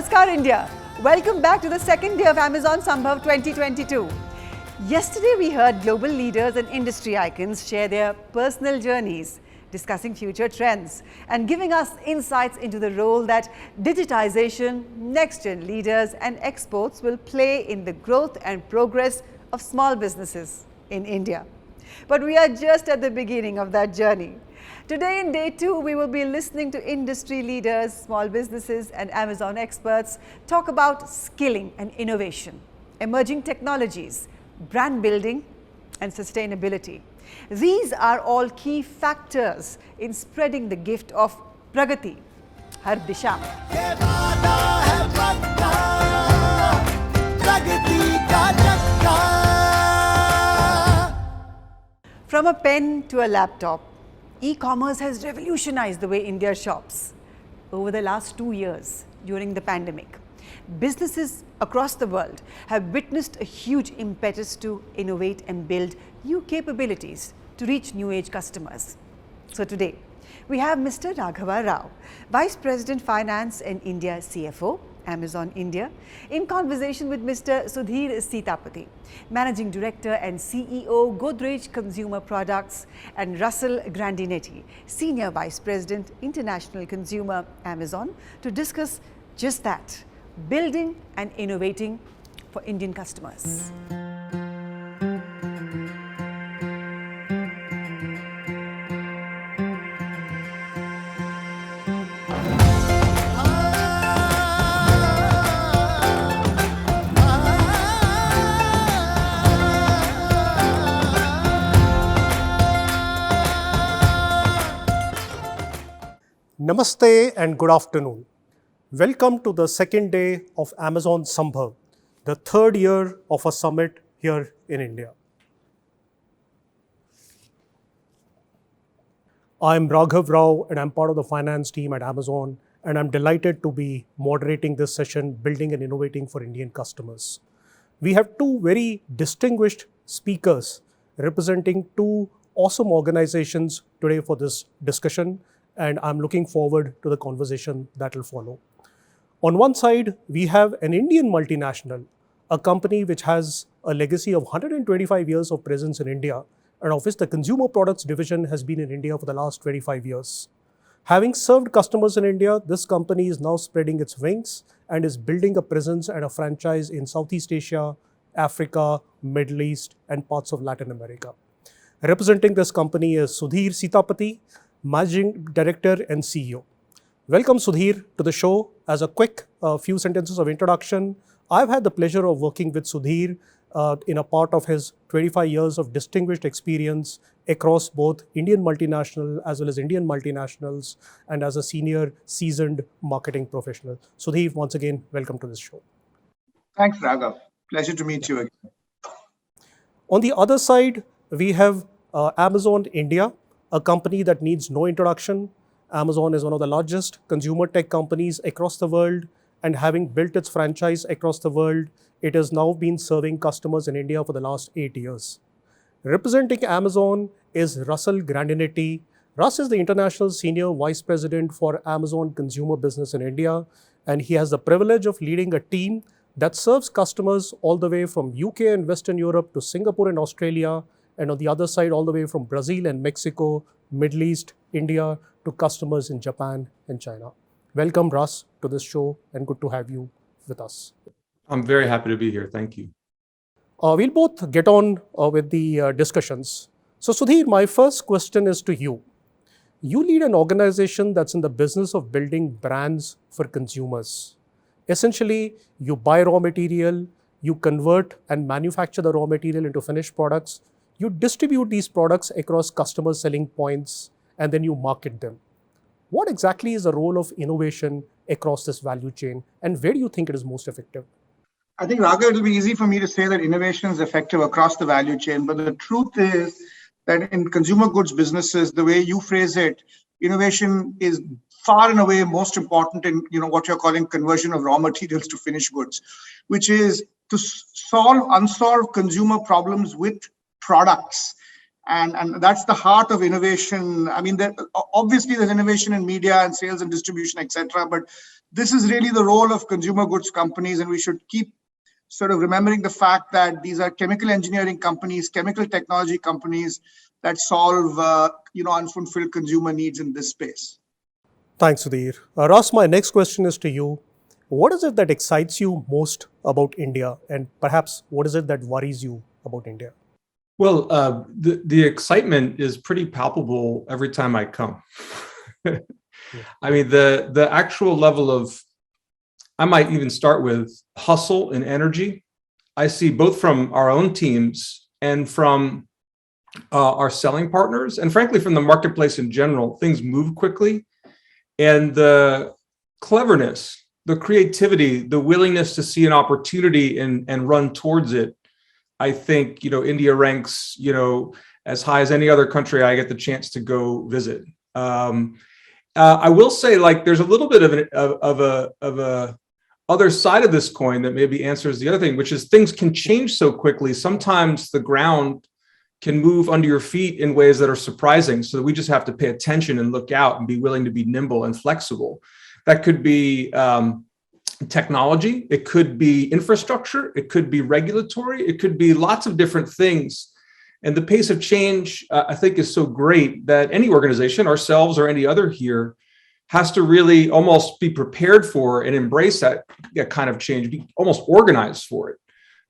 Namaskar India. Welcome back to the second day of Amazon Smbhav 2022. Yesterday we heard global leaders and industry icons share their personal journeys, discussing future trends and giving us insights into the role that digitization, next-gen leaders and exports will play in the growth and progress of small businesses in India. But we are just at the beginning of that journey. Today in day 2, we will be listening to industry leaders, small businesses and Amazon experts talk about skilling and innovation, emerging technologies, brand building and sustainability. These are all key factors in spreading the gift of Pragati, Har Disha. From a pen to a laptop, e-commerce has revolutionized the way India shops. Over the last 2 years, during the pandemic, businesses across the world have witnessed a huge impetus to innovate and build new capabilities to reach new age customers. So today, we have Mr. Raghava Rao, Vice President Finance and India CFO, Amazon India, in conversation with Mr. Sudhi Sitapati, Managing Director and CEO, Godrej Consumer Products, and Russell Grandinetti, Senior Vice President, International Consumer, Amazon, to discuss just that, building and innovating for Indian customers. Namaste and good afternoon. Welcome to the second day of Amazon Smbhav, the third year of a summit here in India. I'm Raghava Rao and I'm part of the finance team at Amazon, and I'm delighted to be moderating this session, Building and Innovating for Indian Customers. We have two very distinguished speakers representing two awesome organizations today for this discussion, and I'm looking forward to the conversation that will follow. On one side, we have an Indian multinational, a company which has a legacy of 125 years of presence in India, and of which the consumer products division has been in India for the last 25 years. Having served customers in India, this company is now spreading its wings and is building a presence and a franchise in Southeast Asia, Africa, Middle East, and parts of Latin America. Representing this company is Sudhi Sitapati, Managing Director and CEO. Welcome Sudhir to the show. As a quick few sentences of introduction, I've had the pleasure of working with Sudhir in a part of his 25 years of distinguished experience across both Indian multinational as well as Indian multinationals, and as a senior seasoned marketing professional. Sudhir, once again, welcome to this show. Thanks, Raghav. Pleasure to meet you again. On the other side, we have Amazon India, a company that needs no introduction. Amazon is one of the largest consumer tech companies across the world, and having built its franchise across the world, it has now been serving customers in India for the last 8 years. Representing Amazon is Russell Grandinetti. Russ is the International Senior Vice President for Amazon Consumer Business in India, and he has the privilege of leading a team that serves customers all the way from UK and Western Europe to Singapore and Australia, and on the other side, all the way from Brazil and Mexico, Middle East, India, to customers in Japan and China. Welcome, Russ, to this show, and good to have you with us. I'm very happy to be here. Thank you. We'll both get on with the discussions. So, Sudhir, my first question is to you. You lead an organization that's in the business of building brands for consumers. Essentially, you buy raw material, you convert and manufacture the raw material into finished products, you distribute these products across customer selling points, and then you market them. What exactly is the role of innovation across this value chain, and where do you think it is most effective? I think, Raghav, it'll be easy for me to say that innovation is effective across the value chain, but the truth is that in consumer goods businesses, the way you phrase it, innovation is far and away most important in what you're calling conversion of raw materials to finished goods, which is to solve unsolved consumer problems with products. And that's the heart of innovation. I mean, obviously there's innovation in media and sales and distribution, etc. But this is really the role of consumer goods companies, and we should keep sort of remembering the fact that these are chemical engineering companies, chemical technology companies that solve unfulfilled consumer needs in this space. Thanks, Sudhir. Ras, my next question is to you. What is it that excites you most about India? And perhaps what is it that worries you about India? Well, the excitement is pretty palpable every time I come. I mean, the actual level of, I might even start with hustle and energy. I see both from our own teams and from our selling partners, and frankly, from the marketplace in general. Things move quickly, and the cleverness, the creativity, the willingness to see an opportunity and run towards it. I think, India ranks, as high as any other country I get the chance to go visit. I will say, there's a little bit of a other side of this coin that maybe answers the other thing, which is things can change so quickly. Sometimes the ground can move under your feet in ways that are surprising. So we just have to pay attention and look out and be willing to be nimble and flexible. That could be technology, it could be infrastructure, it could be regulatory, it could be lots of different things. And the pace of change, I think, is so great that any organization, ourselves or any other here, has to really almost be prepared for and embrace that kind of change, be almost organized for it.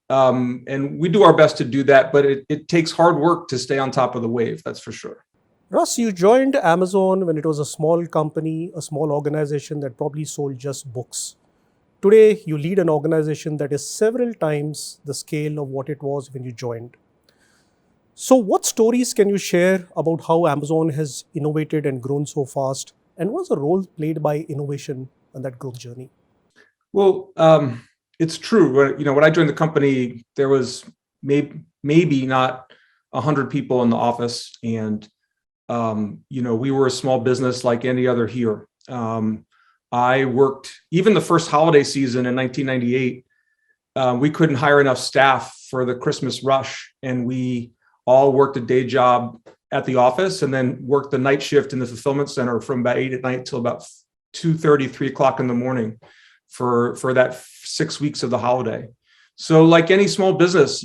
And we do our best to do that, but it takes hard work to stay on top of the wave, that's for sure. Russ, you joined Amazon when it was a small company, a small organization that probably sold just books. Today, you lead an organization that is several times the scale of what it was when you joined. So what stories can you share about how Amazon has innovated and grown so fast? And what's the role played by innovation on that growth journey? Well, it's true. When I joined the company, there was maybe not 100 people in the office, and we were a small business like any other here. I worked even the first holiday season in 1998. We couldn't hire enough staff for the Christmas rush, and we all worked a day job at the office and then worked the night shift in the fulfillment center from about 8 at night till about 2:30, 3 o'clock in the morning for that 6 weeks of the holiday. So like any small business,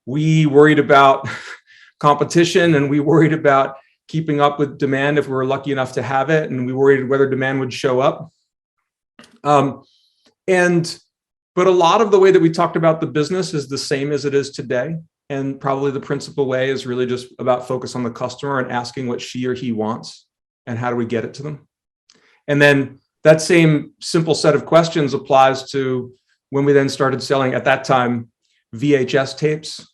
we worried about competition, and we worried about keeping up with demand if we were lucky enough to have it, and we worried whether demand would show up. But a lot of the way that we talked about the business is the same as it is today. And probably the principal way is really just about focus on the customer and asking what she or he wants and how do we get it to them. And then that same simple set of questions applies to when we then started selling, at that time, VHS tapes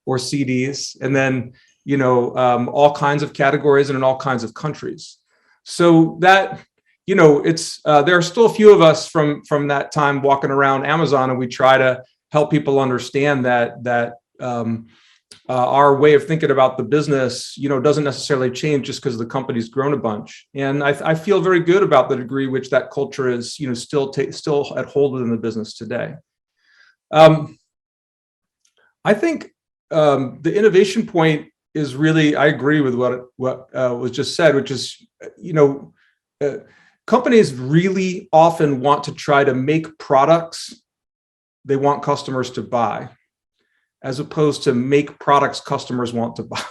or CDs, and then all kinds of categories and in all kinds of countries. So that, it's there are still a few of us from that time walking around Amazon, and we try to help people understand that our way of thinking about the business, doesn't necessarily change just because the company's grown a bunch. And I feel very good about the degree which that culture is, still at hold within the business today. I think the innovation point is really, I agree with what was just said, which is, companies really often want to try to make products they want customers to buy, as opposed to make products customers want to buy.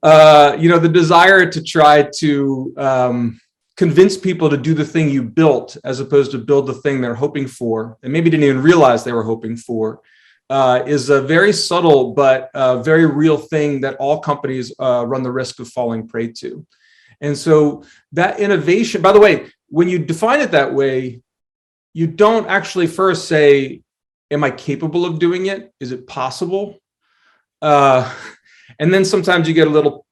The desire to try to convince people to do the thing you built, as opposed to build the thing they're hoping for, and maybe didn't even realize they were hoping for, is a very subtle but very real thing that all companies run the risk of falling prey to. And so that innovation, by the way, when you define it that way, you don't actually first say, am I capable of doing it? Is it possible? And then sometimes you get a little,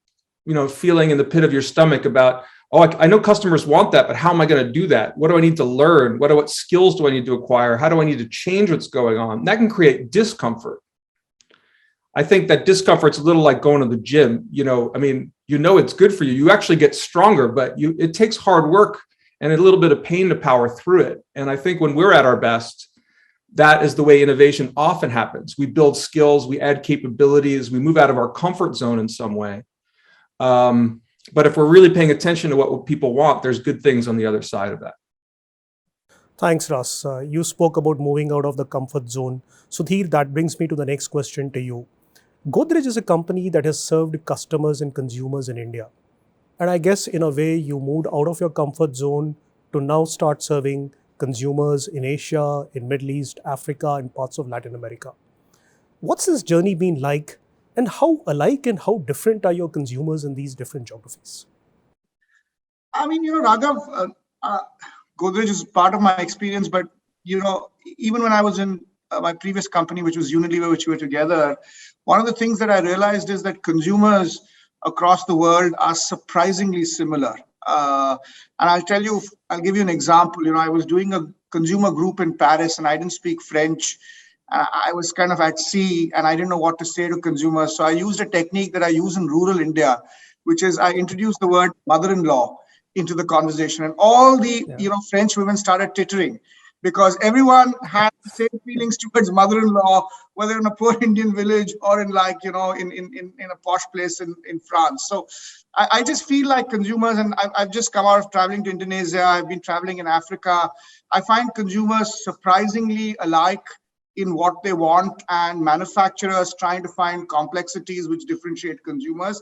feeling in the pit of your stomach about, I know customers want that, but how am I going to do that? What do I need to learn? What skills do I need to acquire? How do I need to change what's going on? That can create discomfort. I think that discomfort's a little like going to the gym. It's good for you. You actually get stronger, but it takes hard work and a little bit of pain to power through it. And I think when we're at our best, that is the way innovation often happens. We build skills, we add capabilities, we move out of our comfort zone in some way. But if we're really paying attention to what people want, there's good things on the other side of that. Thanks, Russ. You spoke about moving out of the comfort zone. Sudhir, that brings me to the next question to you. Godrej is a company that has served customers and consumers in India. And I guess in a way, you moved out of your comfort zone to now start serving consumers in Asia, in Middle East, Africa, and parts of Latin America. What's this journey been like, and how alike and how different are your consumers in these different geographies? I mean, Raghav, Godrej is part of my experience, but, even when I was in my previous company, which was Unilever, which we were together, one of the things that I realized is that consumers across the world are surprisingly similar. And I'll give you an example. I was doing a consumer group in Paris and I didn't speak French. I was kind of at sea and I didn't know what to say to consumers. So I used a technique that I use in rural India, which is I introduced the word mother-in-law into the conversation. And all the, French women started tittering because everyone had the same feelings towards mother-in-law, whether in a poor Indian village or in in a posh place in France. So I just feel like consumers, and I've just come out of traveling to Indonesia. I've been traveling in Africa. I find consumers surprisingly alike in what they want and manufacturers trying to find complexities which differentiate consumers.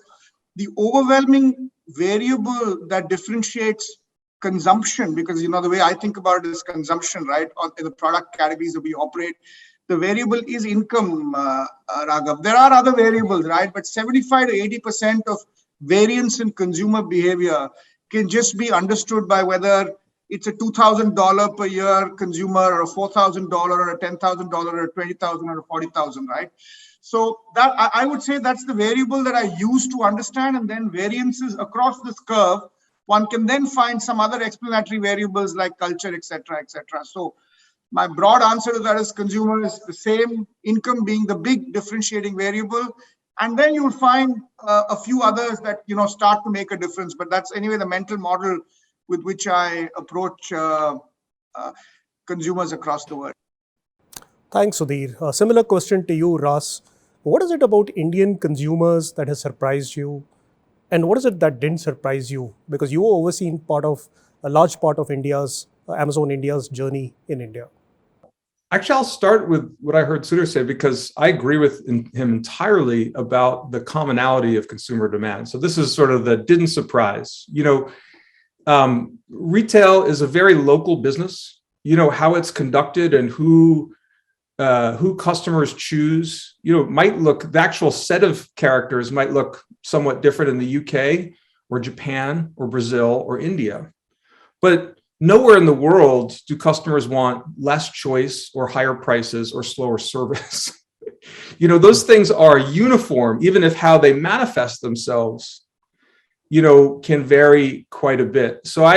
The overwhelming variable that differentiates consumption, because the way I think about it is consumption, right? In the product categories that we operate, the variable is income, Raghav. There are other variables, right? But 75 to 80% of variance in consumer behavior can just be understood by whether it's a $2,000 per year consumer or a $4,000 or a $10,000 or a $20,000 or a $40,000, right? So that I would say that's the variable that I use to understand, and then variances across this curve, one can then find some other explanatory variables like culture, etc., etc. So my broad answer to that is consumer is the same, income being the big differentiating variable, and then you'll find a few others that start to make a difference. But that's anyway the mental model with which I approach consumers across the world. Thanks, Sudhir. A similar question to you, Ras. What is it about Indian consumers that has surprised you? And what is it that didn't surprise you? Because you were overseeing a large part of Amazon India's journey in India. Actually, I'll start with what I heard Sudhir say, because I agree with him entirely about the commonality of consumer demand. So this is sort of the didn't surprise. Retail is a very local business. How it's conducted and who customers choose, the actual set of characters might look somewhat different in the UK or Japan or Brazil or India. But nowhere in the world do customers want less choice or higher prices or slower service. Those things are uniform, even if how they manifest themselves, can vary quite a bit. So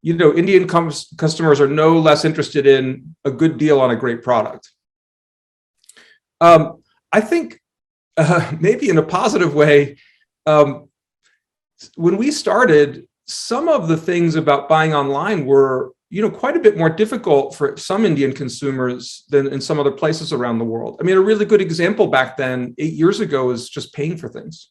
Indian customers are no less interested in a good deal on a great product. I think maybe in a positive way, when we started, some of the things about buying online were, quite a bit more difficult for some Indian consumers than in some other places around the world. A really good example back then, 8 years ago, is just paying for things.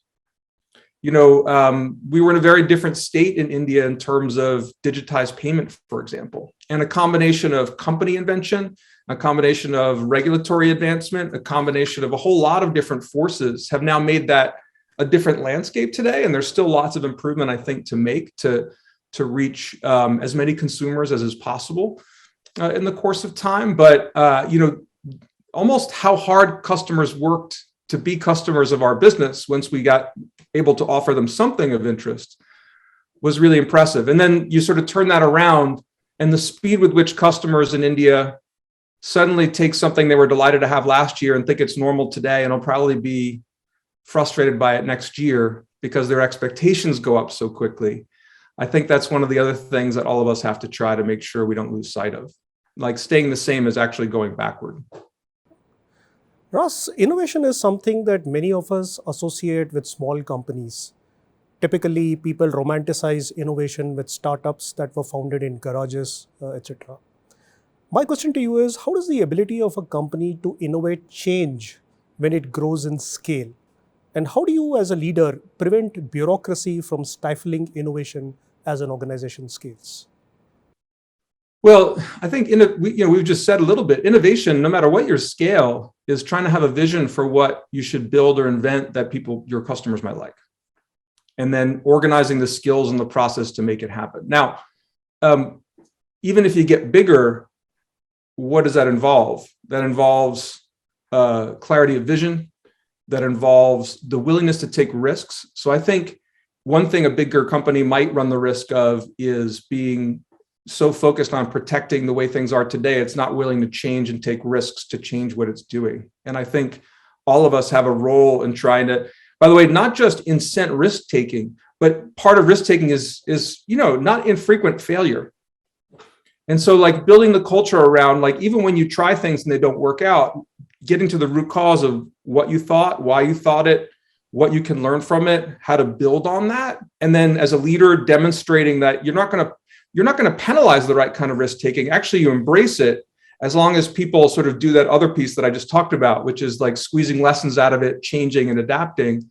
We were in a very different state in India in terms of digitized payment, for example, and a combination of company invention, a combination of regulatory advancement, a combination of a whole lot of different forces have now made that a different landscape today. And there's still lots of improvement, I think, to make to reach as many consumers as is possible in the course of time. But, almost how hard customers worked to be customers of our business once we got able to offer them something of interest was really impressive. And then you sort of turn that around, and the speed with which customers in India suddenly take something they were delighted to have last year and think it's normal today, and will probably be frustrated by it next year because their expectations go up so quickly. I think that's one of the other things that all of us have to try to make sure we don't lose sight of. Like, staying the same is actually going backward. Ross, innovation is something that many of us associate with small companies. Typically, people romanticize innovation with startups that were founded in garages, etc. My question to you is, how does the ability of a company to innovate change when it grows in scale? And how do you, as a leader, prevent bureaucracy from stifling innovation as an organization scales? Well, I think we've just said a little bit. Innovation, no matter what your scale, is trying to have a vision for what you should build or invent that your customers might like, and then organizing the skills and the process to make it happen. Now, even if you get bigger, what does that involve? That involves clarity of vision. That involves the willingness to take risks. So I think one thing a bigger company might run the risk of is being so focused on protecting the way things are today, it's not willing to change and take risks to change what it's doing. And I think all of us have a role in trying to, by the way, not just incent risk taking, but part of risk taking is not infrequent failure. And so like building the culture around, like even when you try things and they don't work out, getting to the root cause of what you thought, why you thought it, what you can learn from it, how to build on that. And then as a leader, demonstrating that you're not going to penalize the right kind of risk taking. Actually, you embrace it as long as people sort of do that other piece that I just talked about, which is like squeezing lessons out of it, changing and adapting.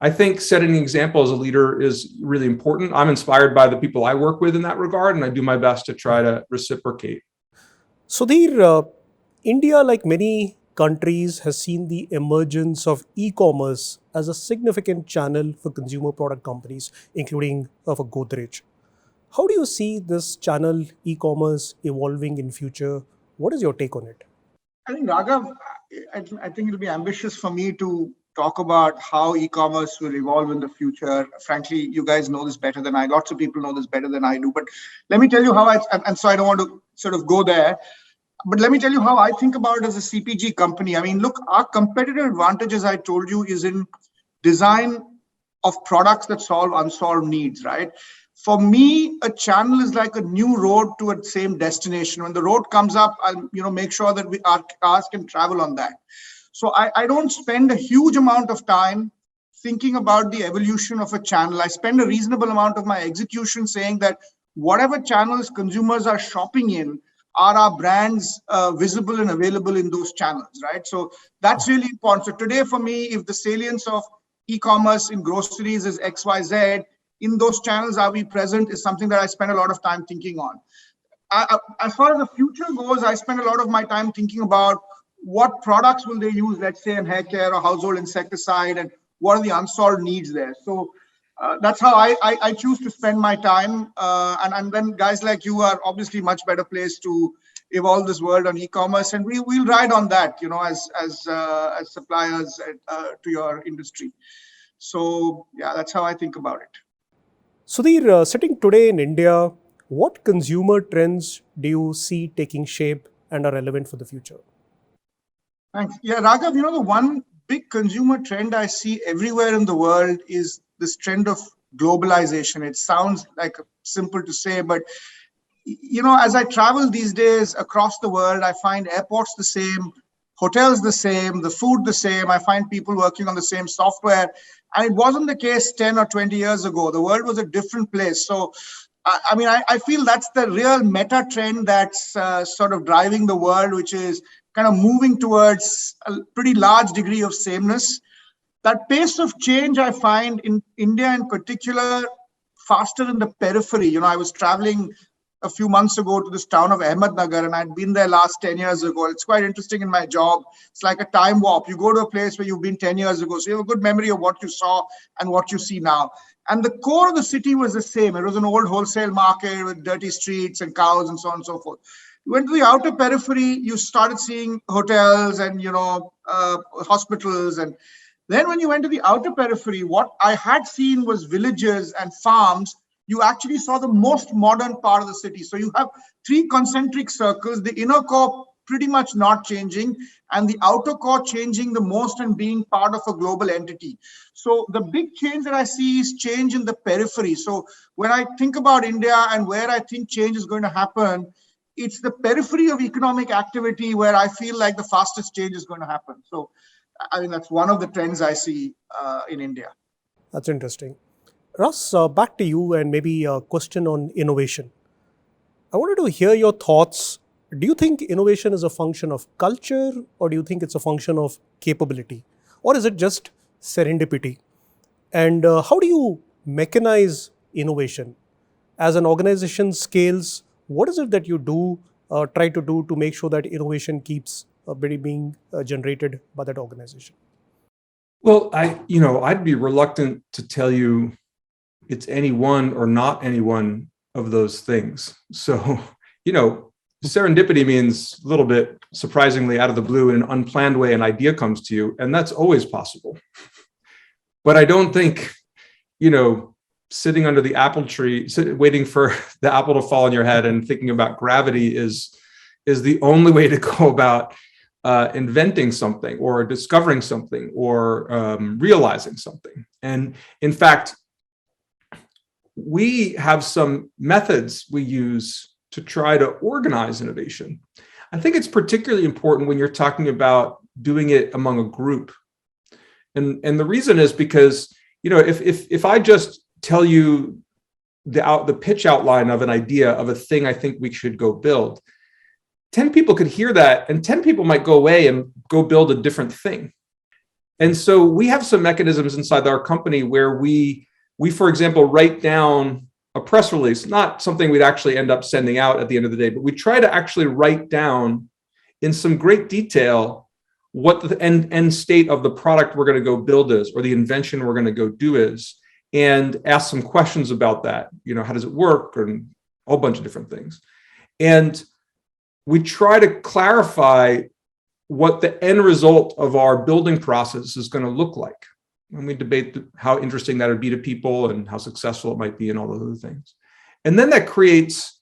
I think setting an example as a leader is really important. I'm inspired by the people I work with in that regard, and I do my best to try to reciprocate. Sudhir, India, like many countries, has seen the emergence of e-commerce as a significant channel for consumer product companies, including for Godrej. How do you see this channel, e-commerce, evolving in future? What is your take on it? I think, Raghav, I think it'll be ambitious for me to talk about how e-commerce will evolve in the future. Frankly, you guys know this better than I. Lots of people know this better than I do. But let me tell you how and so I don't want to sort of go there. But let me tell you how I think about it as a CPG company. I mean, look, our competitive advantage, as I told you, is in design of products that solve unsolved needs, right? For me, a channel is like a new road to a same destination. When the road comes up, I'll make sure that our cars can travel on that. So I don't spend a huge amount of time thinking about the evolution of a channel. I spend a reasonable amount of my execution saying that whatever channels consumers are shopping in, are our brands visible and available in those channels, right? So that's really important. So today for me, if the salience of e-commerce in groceries is XYZ, in those channels are we present is something that I spend a lot of time thinking on. As far as the future goes, I spend a lot of my time thinking about what products will they use, let's say in hair care or household insecticide, and what are the unsolved needs there. So that's how I choose to spend my time. And then guys like you are obviously much better placed to evolve this world on e-commerce, and we'll ride on that, as suppliers to your industry. So yeah, that's how I think about it. Sudhir, sitting today in India, what consumer trends do you see taking shape and are relevant for the future? Thanks. Yeah, Raghav, the one big consumer trend I see everywhere in the world is this trend of globalization. It sounds like simple to say, but as I travel these days across the world, I find airports the same, hotels the same, the food the same. I find people working on the same software. And it wasn't the case 10 or 20 years ago. The world was a different place. So, I feel that's the real meta trend that's sort of driving the world, which is kind of moving towards a pretty large degree of sameness. That pace of change I find in India in particular faster in the periphery. I was traveling a few months ago to this town of Ahmednagar, and I'd been there last 10 years ago. It's quite interesting in my job. It's like a time warp. You go to a place where you've been 10 years ago, so you have a good memory of what you saw and what you see now. And the core of the city was the same. It was an old wholesale market with dirty streets and cows and so on and so forth. You went to the outer periphery, you started seeing hotels and, hospitals. And then when you went to the outer periphery, what I had seen was villages and farms. You actually saw the most modern part of the city. So you have three concentric circles, the inner core pretty much not changing, and the outer core changing the most and being part of a global entity. So the big change that I see is change in the periphery. So when I think about India and where I think change is going to happen, it's the periphery of economic activity where I feel like the fastest change is going to happen. So that's one of the trends I see in India. That's interesting. Russ, back to you and maybe a question on innovation. I wanted to hear your thoughts. Do you think innovation is a function of culture, or do you think it's a function of capability? Or is it just serendipity. And how do you mechanize innovation? As an organization scales, what is it that you do, try to do to make sure that innovation keeps being generated by that organization? Well, I'd be reluctant to tell you it's any one or not any one of those things. So, serendipity means a little bit surprisingly out of the blue in an unplanned way, an idea comes to you, and that's always possible. But I don't think, sitting under the apple tree, waiting for the apple to fall on your head and thinking about gravity is the only way to go about inventing something or discovering something or realizing something. And in fact, we have some methods we use to try to organize innovation. I think it's particularly important when you're talking about doing it among a group. And the reason is because, if I just tell you the pitch outline of an idea of a thing I think we should go build, 10 people could hear that and 10 people might go away and go build a different thing. And so we have some mechanisms inside our company where we, for example, write down a press release, not something we'd actually end up sending out at the end of the day, but we try to actually write down in some great detail what the end state of the product we're going to go build is, or the invention we're going to go do is, and ask some questions about that. How does it work? And a whole bunch of different things. And we try to clarify what the end result of our building process is going to look like. And we debate how interesting that would be to people and how successful it might be and all those other things. And then that creates,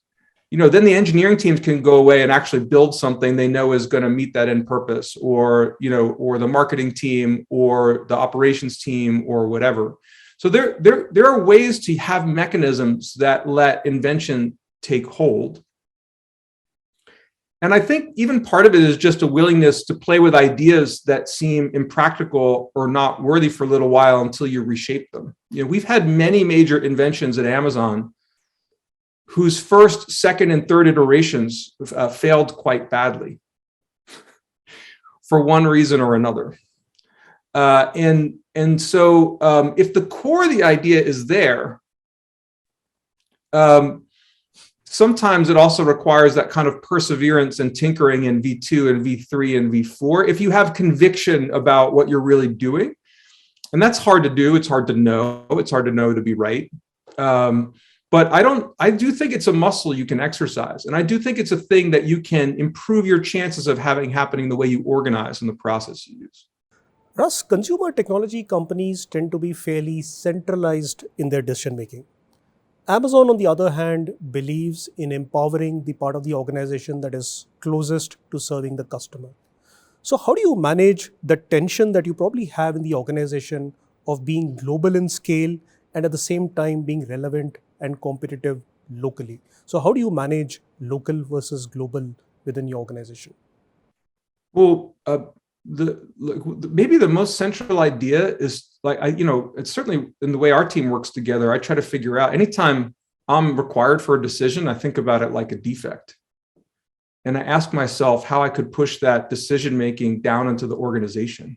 then the engineering teams can go away and actually build something they know is going to meet that end purpose, or, or the marketing team or the operations team or whatever. So there are ways to have mechanisms that let invention take hold. And I think even part of it is just a willingness to play with ideas that seem impractical or not worthy for a little while until you reshape them. We've had many major inventions at Amazon whose first, second, and third iterations failed quite badly for one reason or another. And so if the core of the idea is there, sometimes it also requires that kind of perseverance and tinkering in V2 and V3 and V4 if you have conviction about what you're really doing. And that's hard to do. It's hard to know. It's hard to know to be right. But I do think it's a muscle you can exercise. And I do think it's a thing that you can improve your chances of having happening the way you organize and the process you use. Russ, consumer technology companies tend to be fairly centralized in their decision making. Amazon, on the other hand, believes in empowering the part of the organization that is closest to serving the customer. So how do you manage the tension that you probably have in the organization of being global in scale and at the same time being relevant and competitive locally? So how do you manage local versus global within your organization? Well, maybe the most central idea is it's certainly in the way our team works together. I try to figure out anytime I'm required for a decision, I think about it like a defect. And I ask myself how I could push that decision-making down into the organization.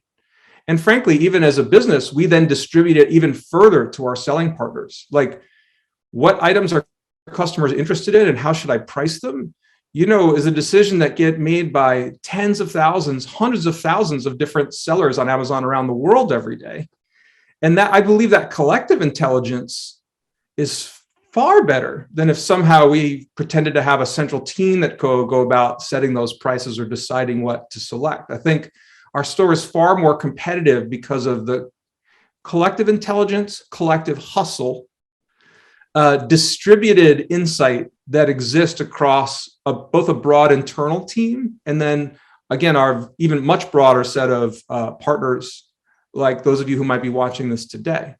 And frankly, even as a business, we then distribute it even further to our selling partners. Like, what items are customers interested in and how should I price them? Is a decision that get made by tens of thousands, hundreds of thousands of different sellers on Amazon around the world every day. And that, I believe, that collective intelligence is far better than if somehow we pretended to have a central team that go about setting those prices or deciding what to select. I think our store is far more competitive because of the collective intelligence, collective hustle, distributed insight that exists across both a broad internal team and then, again, our even much broader set of partners, like those of you who might be watching this today.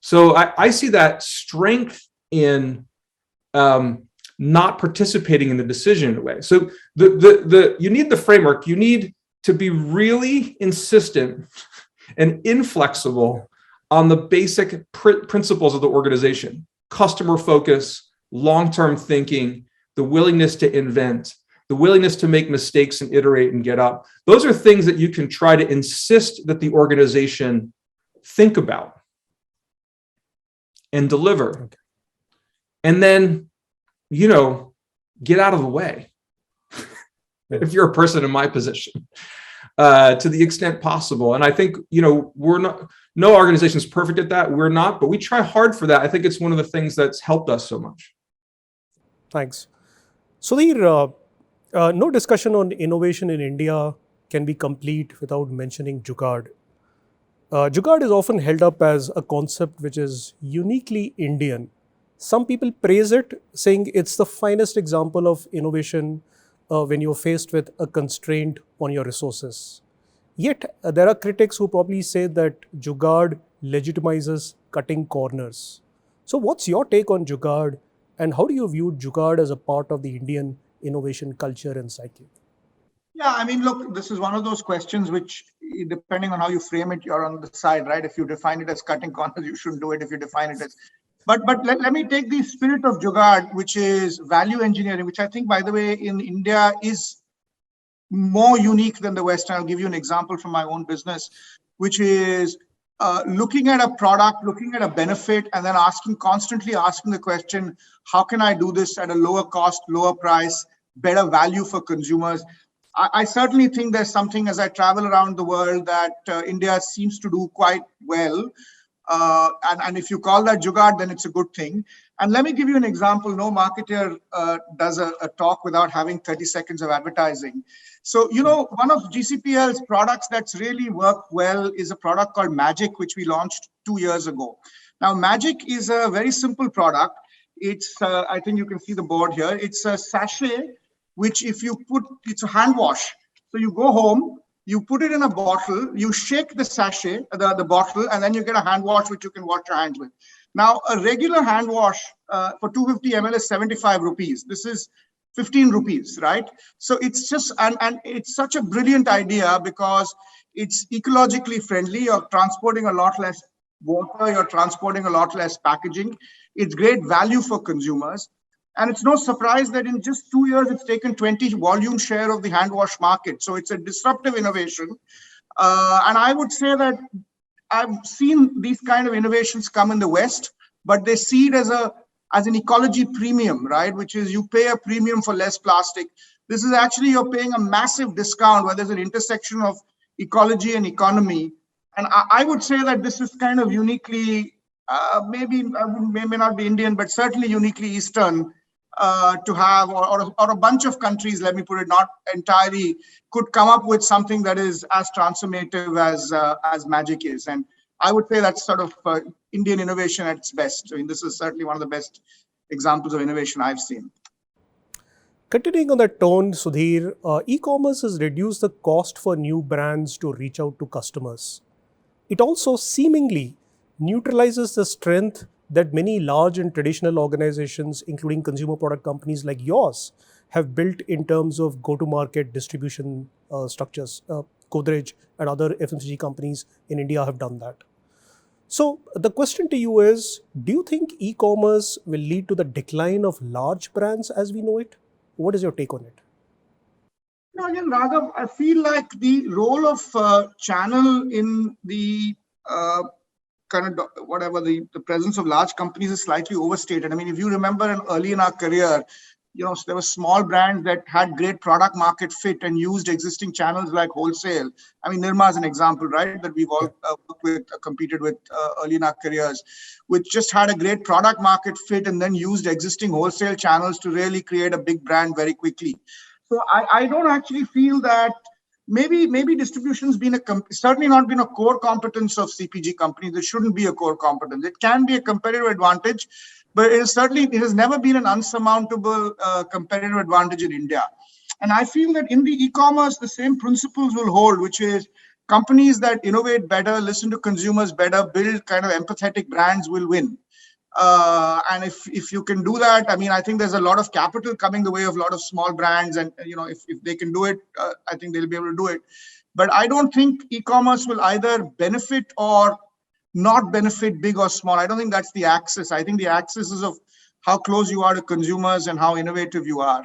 So I see that strength in not participating in the decision in a way. So you need the framework. You need to be really insistent and inflexible on the basic principles of the organization: customer focus, long-term thinking, the willingness to invent, the willingness to make mistakes and iterate and get up. Those are things that you can try to insist that the organization think about and deliver. Okay. And then, get out of the way. If you're a person in my position, to the extent possible. And I think, no organization is perfect at that. We're not, but we try hard for that. I think it's one of the things that's helped us so much. Thanks. Sudhir, no discussion on innovation in India can be complete without mentioning Jugaad. Jugaad is often held up as a concept which is uniquely Indian. Some people praise it, saying it's the finest example of innovation when you're faced with a constraint on your resources. Yet, there are critics who probably say that Jugaad legitimizes cutting corners. So, what's your take on Jugaad, and how do you view Jugaad as a part of the Indian innovation culture and psyche? Yeah, I mean, look, this is one of those questions which, depending on how you frame it, you're on the side, right? If you define it as cutting corners, you shouldn't do it. If you define it as... But let me take the spirit of Jugaad, which is value engineering, which I think, by the way, in India is more unique than the West. And I'll give you an example from my own business, which is looking at a product, looking at a benefit, and then constantly asking the question, how can I do this at a lower cost, lower price, better value for consumers? I certainly think there's something, as I travel around the world, that India seems to do quite well. And if you call that Jugaad, then it's a good thing. And let me give you an example. No marketer does a talk without having 30 seconds of advertising. So, one of GCPL's products that's really worked well is a product called Magic, which we launched 2 years ago. Now, Magic is a very simple product. It's, I think you can see the board here. It's a sachet, which it's a hand wash. So you go home, you put it in a bottle, you shake the sachet, the bottle, and then you get a hand wash, which you can wash your hands with. Now, a regular hand wash for 250 ml is 75 rupees. This is 15 rupees, right? So it's just, and it's such a brilliant idea because it's ecologically friendly. You're transporting a lot less water, you're transporting a lot less packaging. It's great value for consumers. And it's no surprise that in just 2 years, it's taken 20 volume share of the hand wash market. So it's a disruptive innovation. And I would say that I've seen these kind of innovations come in the West, but they see it as an ecology premium, right? Which is you pay a premium for less plastic. This is actually, you're paying a massive discount where there's an intersection of ecology and economy. And I would say that this is kind of uniquely, may not be Indian, but certainly uniquely Eastern. To have, or a bunch of countries, let me put it, not entirely, could come up with something that is as transformative as Magic is. And I would say that's sort of Indian innovation at its best. I mean, this is certainly one of the best examples of innovation I've seen. Continuing on that tone, Sudhir, e-commerce has reduced the cost for new brands to reach out to customers. It also seemingly neutralizes the strength that many large and traditional organizations, including consumer product companies like yours, have built in terms of go-to-market distribution structures. Godrej and other FMCG companies in India have done that. So the question to you is, do you think e-commerce will lead to the decline of large brands as we know it? What is your take on it? No, again, Raghav, I feel like the role of channel in the the presence of large companies is slightly overstated. I mean, if you remember early in our career, there were small brands that had great product market fit and used existing channels like wholesale. I mean, Nirma is an example, right, that we've all competed with early in our careers, which just had a great product market fit and then used existing wholesale channels to really create a big brand very quickly. So I don't actually feel that maybe distribution's been certainly not been a core competence of CPG companies. It shouldn't be a core competence. It can be a competitive advantage, but it has never been an unsurmountable competitive advantage in India. And I feel that in the e-commerce, the same principles will hold, which is companies that innovate better, listen to consumers better, build kind of empathetic brands will win. And if you can do that, I mean, I think there's a lot of capital coming the way of a lot of small brands. And, if they can do it, I think they'll be able to do it. But I don't think e-commerce will either benefit or not benefit big or small. I don't think that's the axis. I think the axis is of how close you are to consumers and how innovative you are.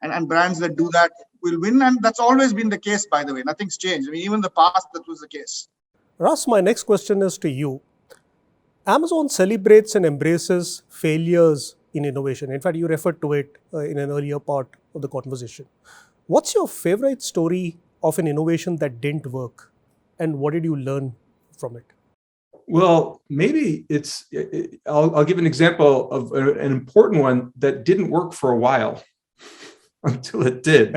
And brands that do that will win. And that's always been the case, by the way. Nothing's changed. I mean, even in the past, that was the case. Russ, my next question is to you. Amazon celebrates and embraces failures in innovation. In fact, you referred to it in an earlier part of the conversation. What's your favorite story of an innovation that didn't work, and what did you learn from it? Well, maybe I'll give an example of an important one that didn't work for a while until it did.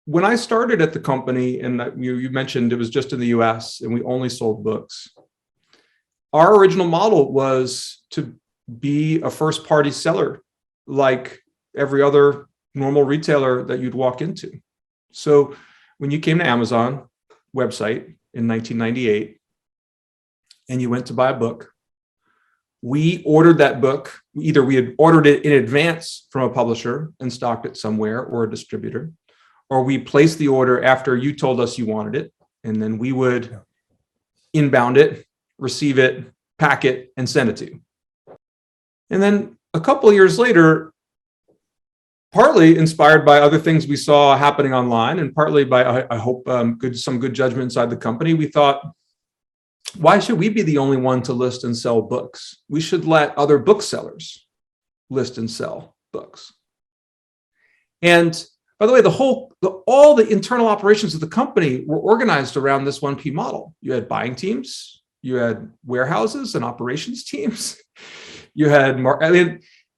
When I started at the company, and you mentioned it was just in the US and we only sold books, our original model was to be a first party seller like every other normal retailer that you'd walk into. So when you came to Amazon website in 1998 and you went to buy a book, we ordered that book. Either we had ordered it in advance from a publisher and stocked it somewhere or a distributor, or we placed the order after you told us you wanted it, and then we would inbound it, receive it, pack it, and send it to you. And then a couple of years later, partly inspired by other things we saw happening online and partly by, I hope, some good judgment inside the company, we thought, why should we be the only one to list and sell books? We should let other booksellers list and sell books. And by the way, all the internal operations of the company were organized around this 1P model. You had buying teams, you had warehouses and operations teams, you had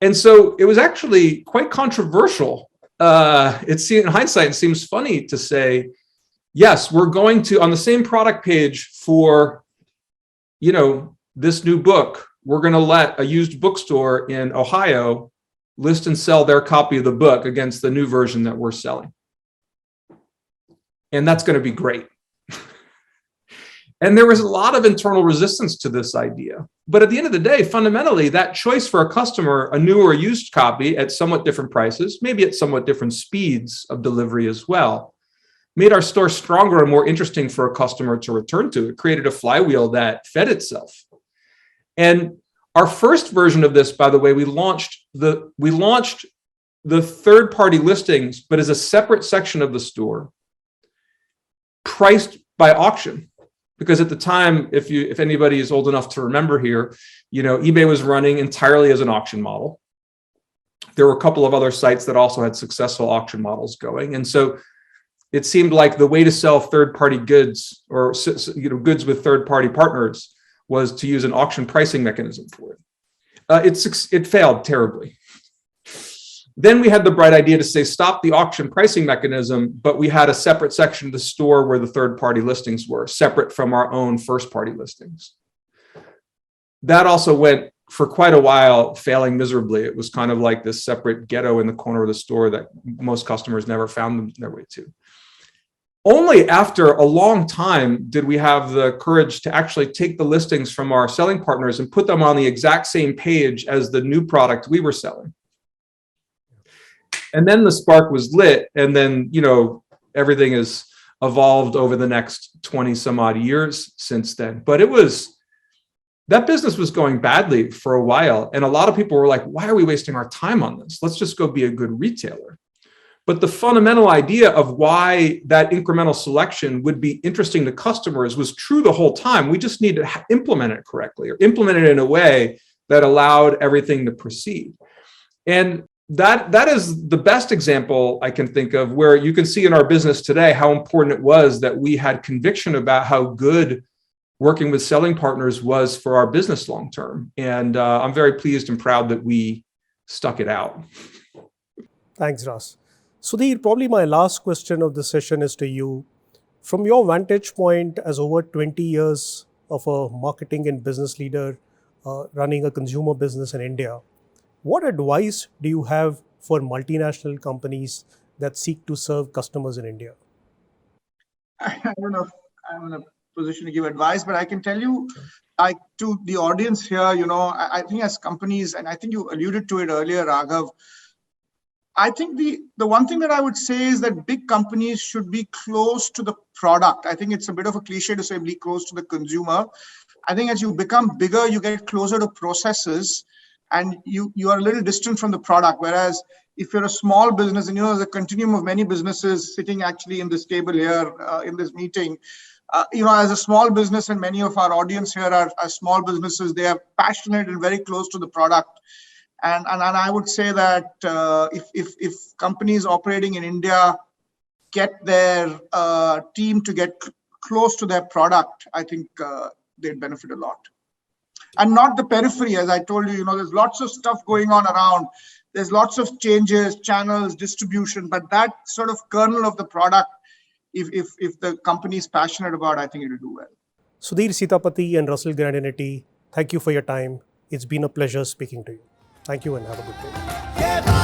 and so it was actually quite controversial. In hindsight, it seems funny to say, yes, we're going to, on the same product page for, this new book, we're going to let a used bookstore in Ohio list and sell their copy of the book against the new version that we're selling. And that's going to be great. And there was a lot of internal resistance to this idea. But at the end of the day, fundamentally, that choice for a customer, a new or used copy at somewhat different prices, maybe at somewhat different speeds of delivery as well, made our store stronger and more interesting for a customer to return to. It created a flywheel that fed itself. And our first version of this, by the way, we launched the third-party listings, but as a separate section of the store, priced by auction. Because at the time, if anybody is old enough to remember here, eBay was running entirely as an auction model. There were a couple of other sites that also had successful auction models going, and so it seemed like the way to sell third-party goods or goods with third-party partners was to use an auction pricing mechanism for it. It failed terribly. Then we had the bright idea to say, stop the auction pricing mechanism, but we had a separate section of the store where the third-party listings were, separate from our own first-party listings. That also went for quite a while, failing miserably. It was kind of like this separate ghetto in the corner of the store that most customers never found their way to. Only after a long time did we have the courage to actually take the listings from our selling partners and put them on the exact same page as the new product we were selling. And then the spark was lit, and then, everything has evolved over the next 20 some odd years since then. But that business was going badly for a while. And a lot of people were like, why are we wasting our time on this? Let's just go be a good retailer. But the fundamental idea of why that incremental selection would be interesting to customers was true the whole time. We just need to implement it correctly, or implement it in a way that allowed everything to proceed. And that is the best example I can think of, where you can see in our business today how important it was that we had conviction about how good working with selling partners was for our business long term. And I'm very pleased and proud that we stuck it out. Thanks, Ras. Sudhir, probably my last question of the session is to you. From your vantage point as over 20 years of a marketing and business leader running a consumer business in India, what advice do you have for multinational companies that seek to serve customers in India? I don't know if I'm in a position to give advice, but I can tell you, to the audience here, I think as companies, and I think you alluded to it earlier, Raghav, I think the one thing that I would say is that big companies should be close to the product. I think it's a bit of a cliche to say be close to the consumer. I think as you become bigger, you get closer to processes, and you are a little distant from the product. Whereas if you're a small business, and there's a continuum of many businesses sitting actually in this table here in this meeting, As a small business, and many of our audience here are small businesses, they are passionate and very close to the product. And I would say that if companies operating in India get their team to get close to their product, I think they'd benefit a lot. And not the periphery, as I told you, there's lots of stuff going on around. There's lots of changes, channels, distribution, but that sort of kernel of the product, if the company is passionate about, I think it will do well. Sudhi Sitapati and Russell Grandinetti, thank you for your time. It's been a pleasure speaking to you. Thank you and have a good day.